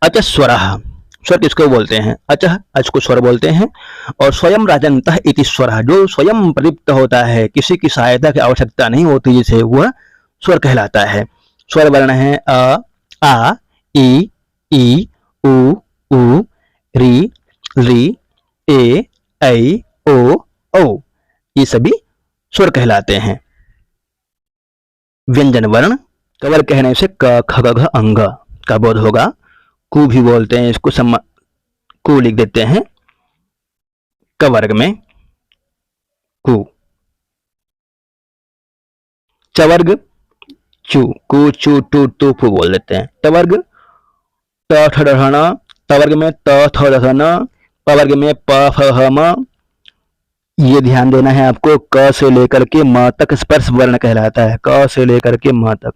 अच स्वरः, स्वर किसको बोलते हैं? अचः, अच को स्वर बोलते हैं। और स्वयं राजन्तः इति स्वरः, जो स्वयं प्रदीप्त होता है, किसी की सहायता की आवश्यकता नहीं होती जिसे, वह स्वर कहलाता है। स्वर वर्ण है अ, आ, ई, उ, री, री, ए, ऐ, ओ, औ, ये सभी स्वर कहलाते हैं। व्यंजन वर्ण कवर कहने से क, ख, ग, घ, अंग का बोध होगा। कु भी बोलते हैं इसको, कु लिख देते हैं क वर्ग में, कु। चवर्ग चू, कु, चू, टू, टू, फू बोल देते हैं। टवर्ग ट, ठ, ड, ण, तवर्ग में त, थ, द, थ, न, पवर्ग में प, फ, ह, म। ये ध्यान देना है आपको, क से लेकर के म तक स्पर्श वर्ण कहलाता है, क से लेकर के म तक।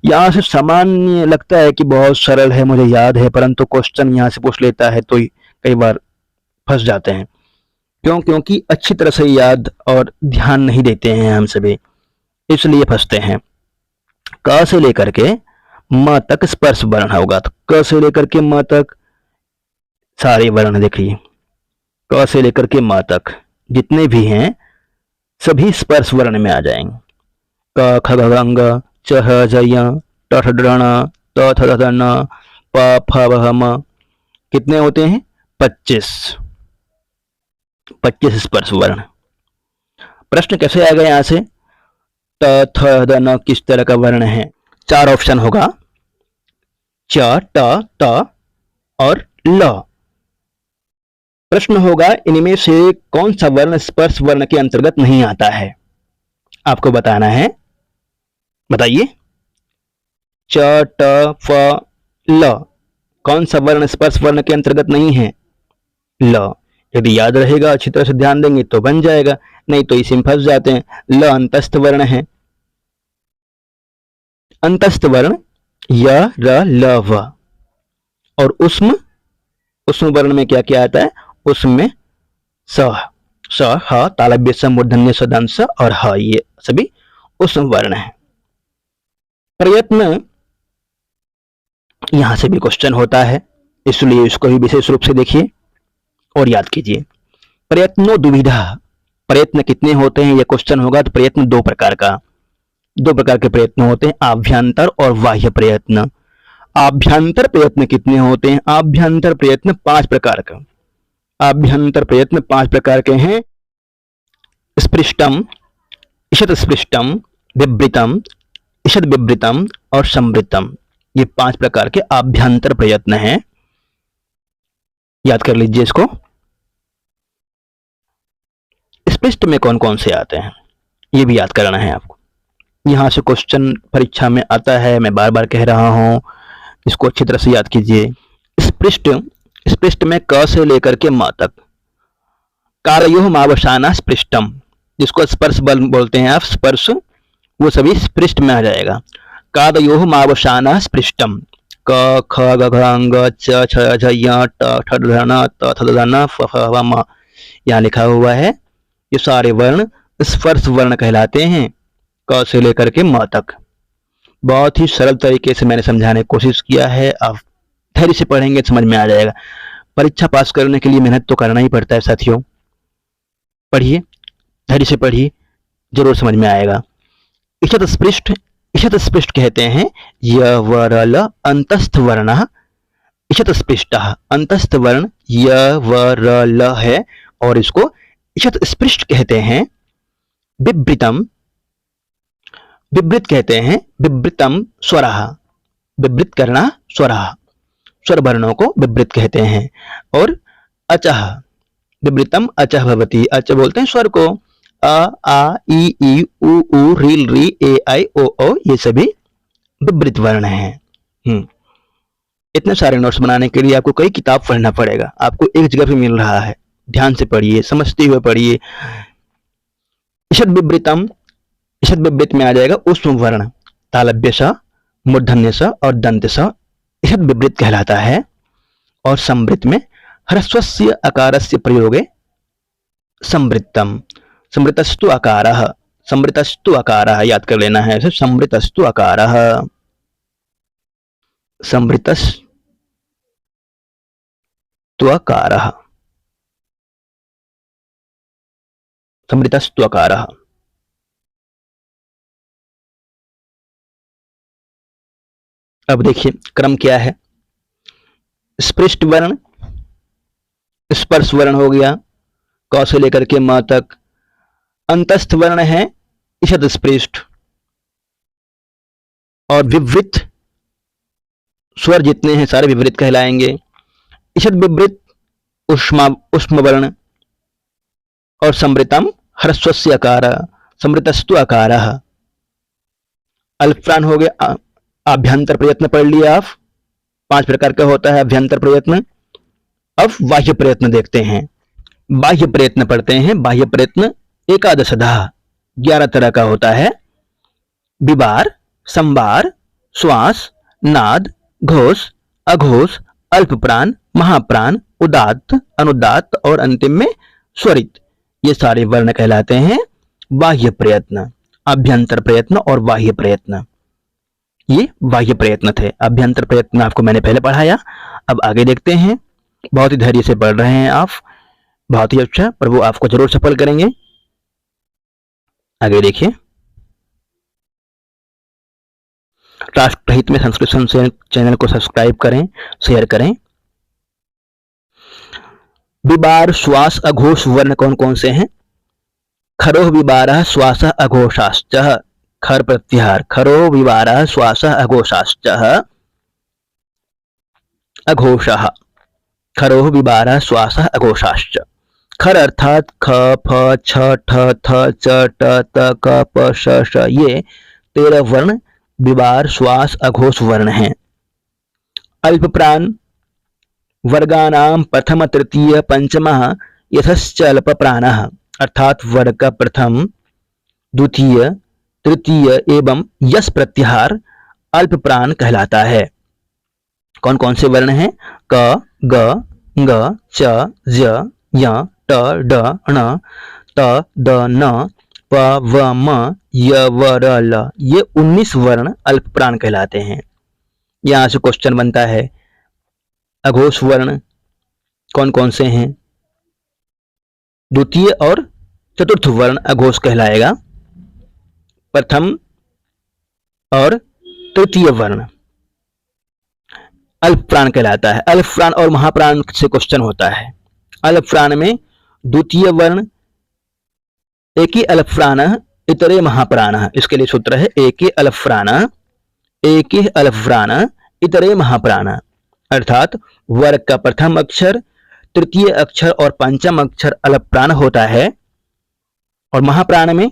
यहाँ से सामान्य लगता है कि बहुत सरल है, मुझे याद है, परंतु क्वेश्चन यहाँ से पूछ लेता है तो कई बार फंस जाते हैं। क्यों? क्योंकि अच्छी तरह से याद और ध्यान नहीं देते हैं हम सभी, इसलिए फंसते हैं। क से लेकर के म तक स्पर्श वर्ण होगा, तो क से लेकर के म तक सारे वर्ण देखिए, क से लेकर के म तक जितने भी हैं सभी स्पर्श वर्ण में आ जाएंगे। क, ख, ग, घ, अंग, च, ह, ज, य, ट, ठ, ड, ण, त, थ, द, ध, न, प, फ, ब, ह, म। कितने होते हैं? 25 स्पर्श वर्ण। प्रश्न कैसे आएगा यहाँ से? त, थ, द, न किस तरह का वर्ण है? 4 ऑप्शन होगा, च, ट, त और ल। प्रश्न होगा इनमें से कौन सा वर्ण स्पर्श वर्ण के अंतर्गत नहीं आता है? आपको बताना है, बताइए। च, ट, फ, ल, कौन सा वर्ण स्पर्श वर्ण के अंतर्गत नहीं है? ल। यदि याद रहेगा, अच्छी तरह से ध्यान देंगे तो बन जाएगा, नहीं तो इसी में फंस जाते हैं। ल अंतस्थ वर्ण है। अंतस्थ वर्ण य, र, ल, व। और उष्म वर्ण में क्या क्या आता है? उसमें स, ह, तालव्य स, मूर्धन्य स, दंत स और ह, ये सभी उष्म वर्ण है। प्रयत्न यहां से भी क्वेश्चन होता है, इसलिए इसको भी विशेष रूप से देखिए और याद कीजिए। प्रयत्नो दुविधा, प्रयत्न कितने होते हैं, यह क्वेश्चन होगा। तो प्रयत्न दो प्रकार के प्रयत्न होते हैं, आभ्यंतर और बाह्य प्रयत्न। आभ्यंतर प्रयत्न कितने होते हैं? आभ्यंतर प्रयत्न 5 प्रकार का। आभ्यंतर प्रयत्न 5 प्रकार के हैं। स्पृष्टम, ईषत् स्पृष्टम, विवृतम, ईषद विवृतम और संवृतम, ये 5 प्रकार के आभ्यंतर प्रयत्न हैं। याद कर लीजिए इसको। स्पृष्ट में कौन कौन से आते हैं, ये भी याद करना है आपको। यहां से क्वेश्चन परीक्षा में आता है, मैं बार बार कह रहा हूं, इसको अच्छी तरह से याद कीजिए। स्पृष्ट में क से लेकर के म तक, कारयोः मावसाना स्पृष्टम, जिसको स्पर्श बल बोलते हैं आप, स्पर्श, वो सभी स्पृष्ट में आ जाएगा। कादयोः मावसाना स्पृष्टम, क, ख, ग, घ, अंग, च, छ, झ, य, ट, ठ, ड, न, त, थ, द, न, फ, फ, व, म। यहाँ लिखा हुआ है, ये सारे वर्ण स्पर्श वर्ण कहलाते हैं, क से लेकर के म तक। बहुत ही सरल तरीके से मैंने समझाने की कोशिश किया है, आप धैर्य से पढ़ेंगे समझ में आ जाएगा। परीक्षा पास करने के लिए मेहनत तो करना ही पड़ता है साथियों, पढ़िए, धैर्य से पढ़िए, जरूर समझ में आएगा। ईषत् स्पृष्ट कहते हैं य, व, र, ल अंतस्थ वर्ण। ईषत् स्पृष्टः, अंतस्थ वर्ण य, व, र, ल है और इसको ईषत् स्पृष्ट कहते हैं। विवृतम, विवृत कहते हैं, विवृतम स्वरः, विवृत करना स्वरः, स्वर वर्णों को विवृत कहते हैं। और अचः, विवृतम अचः भवति, अच बोलते हैं स्वर को, अ, आ, ई, उ, रील, री, ए, आई, ओ, ये सभी विवृत वर्ण हैं। इतने सारे नोट्स बनाने के लिए आपको कई किताब पढ़ना पड़ेगा, आपको एक जगह पे मिल रहा है, ध्यान से पढ़िए, समझते हुए पढ़िए। ईषद विवृतम, ईषद विवृत में आ जाएगा उष्म वर्ण, तालव्य स, मूर्धन्य स और दंत स, ईषद विवृत कहलाता है। और संवृत में ह्रस्वस्य अकारस्य प्रयोगे संवृत्तम, संवृतस्तु अकारः, संवृतस्तु अकारः, याद कर लेना है, संवृतस्तु अकारः, संवृतस समृतस्त्वकारः, समृतस्त्वकारः। अब देखिए क्रम क्या है। स्पृष्ट वर्ण, स्पर्श वर्ण हो गया क से लेकर के म तक। अंतस्थ वर्ण है ईषद स्पृष्ट, और विवृत स्वर जितने हैं सारे विवृत कहलाएंगे। ईषद विवृत उष्म वर्ण, और समृतम ह्रस्वस्य अकार, समृतस्तु अकारः। अल्पप्राण हो गया। आभ्यंतर प्रयत्न पढ़ लिया आप, 5 प्रकार का होता है अभ्यंतर प्रयत्न। अब बाह्य प्रयत्न देखते हैं। बाह्य प्रयत्न पढ़ते हैं। बाह्य प्रयत्न एकादशधा, 11 तरह का होता है। विबार, संबार, श्वास, नाद, घोष, अघोष, अल्पप्राण, महाप्राण, उदात्त, अनुदात्त और अंतिम में स्वरित। ये सारे वर्ण कहलाते हैं बाह्य प्रयत्न। अभ्यंतर प्रयत्न और बाह्य प्रयत्न, ये बाह्य प्रयत्न थे। अभ्यंतर प्रयत्न आपको मैंने पहले पढ़ाया। अब आगे देखते हैं। बहुत ही धैर्य से पढ़ रहे हैं आप, बहुत ही अच्छा। प्रभु आपको जरूर सफल करेंगे। आगे देखिए। राष्ट्रहित में संस्कृत चैनल को सब्सक्राइब करें, शेयर करें। विबार, श्वास, अघोष वर्ण कौन कौन से हैं? खरोह विबारः श्वासः अघोषाश्च। खर प्रत्याहार, खरो विबारः श्वासः अघोषाश्च। अघोषः, खरोह विबारः श्वासः अघोषाश्च। खर अर्थात ख, फ, छ, ठ, थ, च, ट, त, क, प, श, श, ये 13 वर्ण विबार, श्वास, अघोष वर्ण हैं। अल्पप्राण वर्गानाम प्रथम, तृतीय, पंचमः यथश्च अल्प प्राणः, अर्थात वर्ग का प्रथम, द्वितीय, तृतीय एवं यश प्रत्याहार अल्प प्राण कहलाता है। कौन कौन से वर्ण हैं? क, ग, ग, च, ज, य, ट, ड, ण, त, द, न, प, व, म, य, व, र, ल। ये 19 वर्ण अल्प प्राण कहलाते हैं। यहां से क्वेश्चन बनता है अघोष वर्ण कौन कौन से हैं? द्वितीय और चतुर्थ वर्ण अघोष कहलाएगा। प्रथम और तृतीय वर्ण अल्प प्राण कहलाता है। अल्प प्राण और महाप्राण से क्वेश्चन होता है। अल्प प्राण में द्वितीय वर्ण एके अल्प प्राण इतरे महाप्राण। इसके लिए सूत्र है एके अल्प प्राण, एके अल्प प्राण इतरे महाप्राण, अर्थात वर्ग का प्रथम अक्षर, तृतीय अक्षर और पंचम अक्षर अल्प प्राण होता है। और महाप्राण में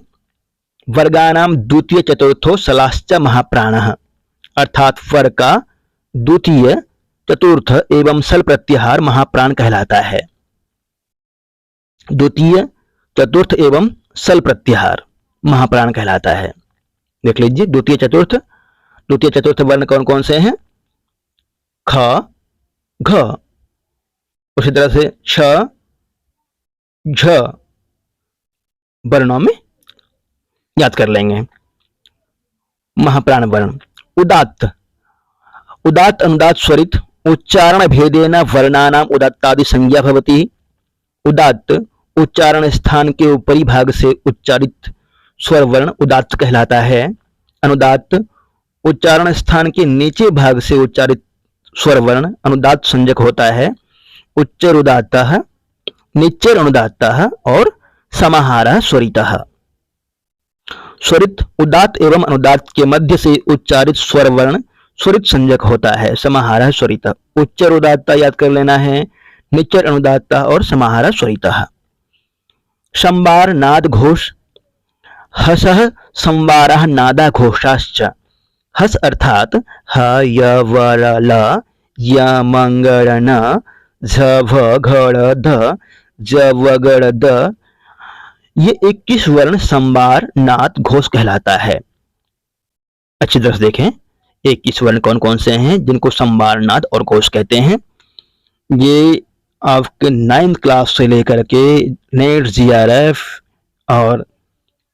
वर्गानाम द्वितीय चतुर्थो सलाश्च महाप्राणः, अर्थात वर्ग का द्वितीय, चतुर्थ एवं सल प्रत्याहार महाप्राण कहलाता है। द्वितीय, चतुर्थ एवं सल प्रत्याहार महाप्राण कहलाता है। देख लीजिए द्वितीय चतुर्थ वर्ण कौन कौन से हैं? ख, घ, उसी तरह से छ, झ वर्णों में याद कर लेंगे। महाप्राण वर्ण उदात्त, उदात्त अनुदात्त स्वरित उच्चारण भेदेन वर्णानाम उदात्तादि संज्ञा भवति। उदात्त उच्चारण स्थान के ऊपरी भाग से उच्चारित स्वर वर्ण उदात्त कहलाता है। अनुदात्त उच्चारण स्थान के नीचे भाग से उच्चारित स्वर वर्ण अनुदात्त संज्ञक होता है। उच्चर उदात्तः, निच्चर अनुदात्तः और समाहारः स्वरितः। स्वरित उदात्त एवं अनुदात्त के मध्य से उच्चारित स्वर वर्ण स्वरित संज्ञक होता है। समाहारः स्वरितः। उच्चर उदात्त याद कर लेना है, निच्चर अनुदात्त और समाहारः स्वरितः। संबार, नाद, घोष। हसः संबारः नादा घोषाश्च। हस अर्थात ह, य, व, र, ल, य, मंग, र, न, झ, भ, घ, ड़, ध, ज, व, ग, ड़, द। ये 21 वर्ण संबार, नाद, घोष कहलाता है। अच्छी तरह से देखें 21 वर्ण कौन कौन से हैं जिनको संबार, नाद और घोष कहते हैं। ये आपके 9th क्लास से लेकर के नेट, जीआरएफ और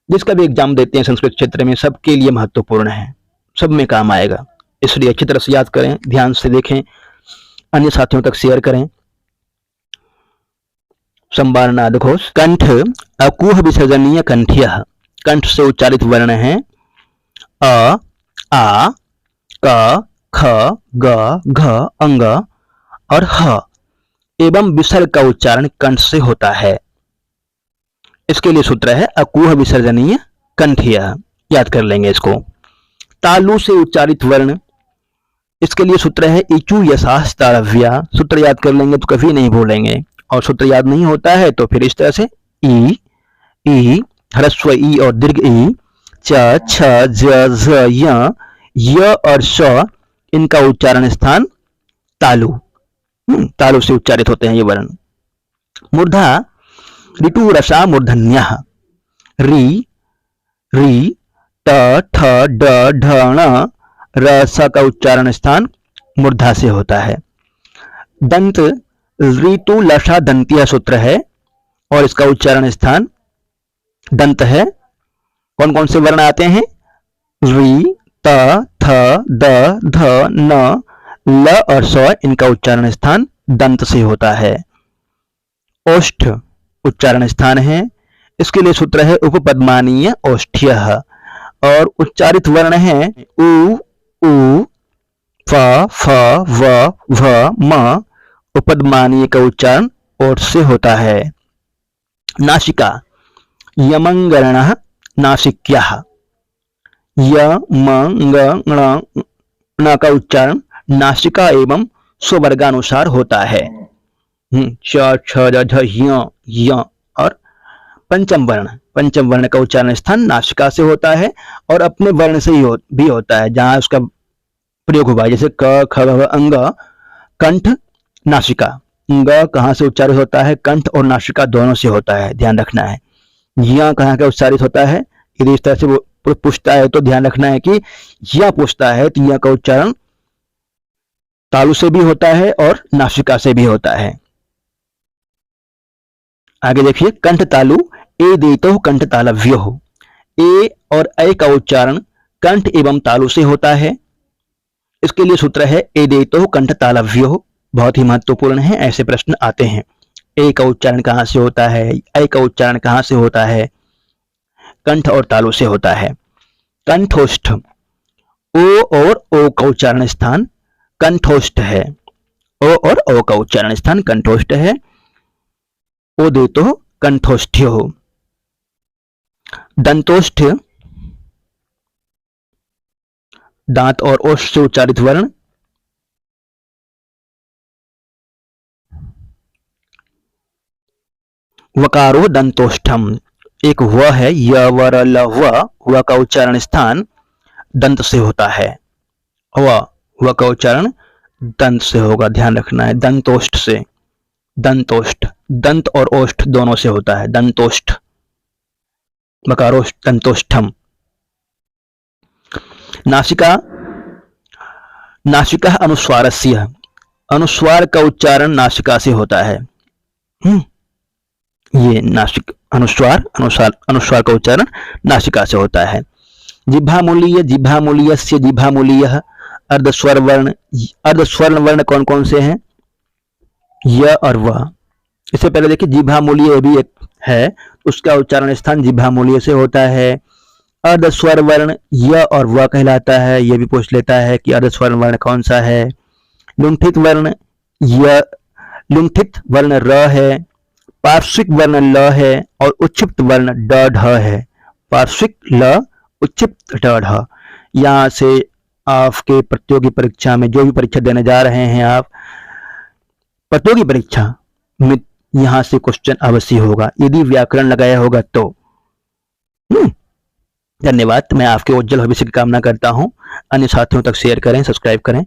जिसका भी एग्जाम देते हैं संस्कृत क्षेत्र में सबके लिए महत्वपूर्ण है, सब में काम आएगा। इसलिए अच्छी तरह से याद करें, ध्यान से देखें, अन्य साथियों तक शेयर करें। संवारनाद घोष। कंठ अकुह विसर्जनीय कंठ्यः, कंठ से उच्चारित वर्ण है अ, आ, क, ख, ग, घ, अंग और ह एवं विसर्ग का उच्चारण कंठ से होता है। इसके लिए सूत्र है अकुह विसर्जनीय कंठ्यः, याद कर लेंगे इसको। तालु से उच्चारित वर्ण, इसके लिए सूत्र है इचु यशास तालव्या, सूत्र याद कर लेंगे तो कभी नहीं भूलेंगे। और सूत्र याद नहीं होता है तो फिर इस तरह से ई, ह्रस्व ई और दीर्घ ई, च, छ, ज, झ, य और श इनका उच्चारण स्थान तालु, तालु से उच्चारित होते हैं ये वर्ण। मूर्धा ऋतु रसा मूर्धन्यः, री, ट, ठ, ड, ढ, ण, र, स का उच्चारण स्थान मूर्धा से होता है। दंत ऋतु लसा दंतिया सूत्र है और इसका उच्चारण स्थान दंत है। कौन कौन से वर्ण आते हैं? री, त, थ, द, ध, न, ल और स इनका उच्चारण स्थान दंत से होता है। ओष्ठ उच्चारण स्थान है, इसके लिए सूत्र है उपपद्मानीय ओष्ठ्यः और उच्चारित वर्ण है उ, फ, फ, व, भ, म। उपपद्मानीय का उच्चारण ओठ से होता है। नासिका यमंगणः नासिक्यः, य, म, ङ का उच्चारण नासिका एवं स्ववर्गानुसार होता है। च, छ, ज, य और पंचम वर्ण का उच्चारण स्थान नासिका से होता है और अपने वर्ण से भी होता है जहां उसका प्रयोग हुआ है, जैसे क, ख, अंग, कंठ, नासिका। ग कहाँ से उच्चारित होता है? कंठ और नासिका दोनों से होता है, ध्यान रखना है। य कहाँ का उच्चारित होता है? यदि इस तरह से वो पूछता है तो ध्यान रखना है कि य पूछता है तो य का उच्चारण तालु से भी होता है और नासिका से भी होता है। आगे देखिए, कंठ तालु ए देतो कंठ तालव्यो, ए और ऐ का उच्चारण कंठ एवं तालु से होता है। इसके लिए सूत्र है ए देतो कंठ तालव्यो, बहुत ही महत्वपूर्ण है, ऐसे प्रश्न आते हैं। ए का उच्चारण कहां से होता है? ऐ का उच्चारण कहां से होता है? कंठ और तालु से होता है। कंठोष्ठ ओ और ओ का उच्चारण स्थान कंठोष्ठ है, ओ और ओ का उच्चारण स्थान कंठोष्ठ है। ओ देतो कंठोष्ठ्यो। दंतोष्ठ दांत और ओष्ठ से उच्चारित वर्ण, वकारो दंतोष्ठम, एक व है य व र ल व का उच्चारण स्थान दंत से होता है। व का उच्चारण दंत से होगा, ध्यान रखना है। दंतोष्ठ से, दंतोष्ठ, दंत और ओष्ठ दोनों से होता है। दंतोष्ठ, वकारोष्ठ, दंतोष्ठम। नासिका नासिका अनुस्वारस्य, अनुस्वार का उच्चारण नासिका से होता है। ये नासिक अनुस्वार का उच्चारण नासिका से होता है। जिह्वामूलीय जिह्वामूलीयस्य जिह्वामूलीयः, अर्धस्वर वर्ण कौन कौन से हैं? य और व। इससे पहले देखिए जिह्वामूलीय भी एक है, उसका उच्चारण स्थान जिह्वामूलीय से होता है। अर्धस्वर वर्ण य और व कहलाता है, यह भी पूछ लेता है कि अर्धस्वर वर्ण कौन सा है। लुंठित वर्ण र है, पार्श्विक वर्ण ल है और उच्छिप्त वर्ण ड ढ है। पार्श्विक ल, उच्छिप्त ड ढ। यहाँ से आपके प्रतियोगी परीक्षा में जो भी परीक्षा देने जा रहे हैं आप, प्रतियोगी परीक्षा में यहाँ से क्वेश्चन अवश्य होगा यदि व्याकरण लगाया होगा तो। धन्यवाद। मैं आपके उज्जवल भविष्य की कामना करता हूँ। अन्य साथियों तक शेयर करें, सब्सक्राइब करें।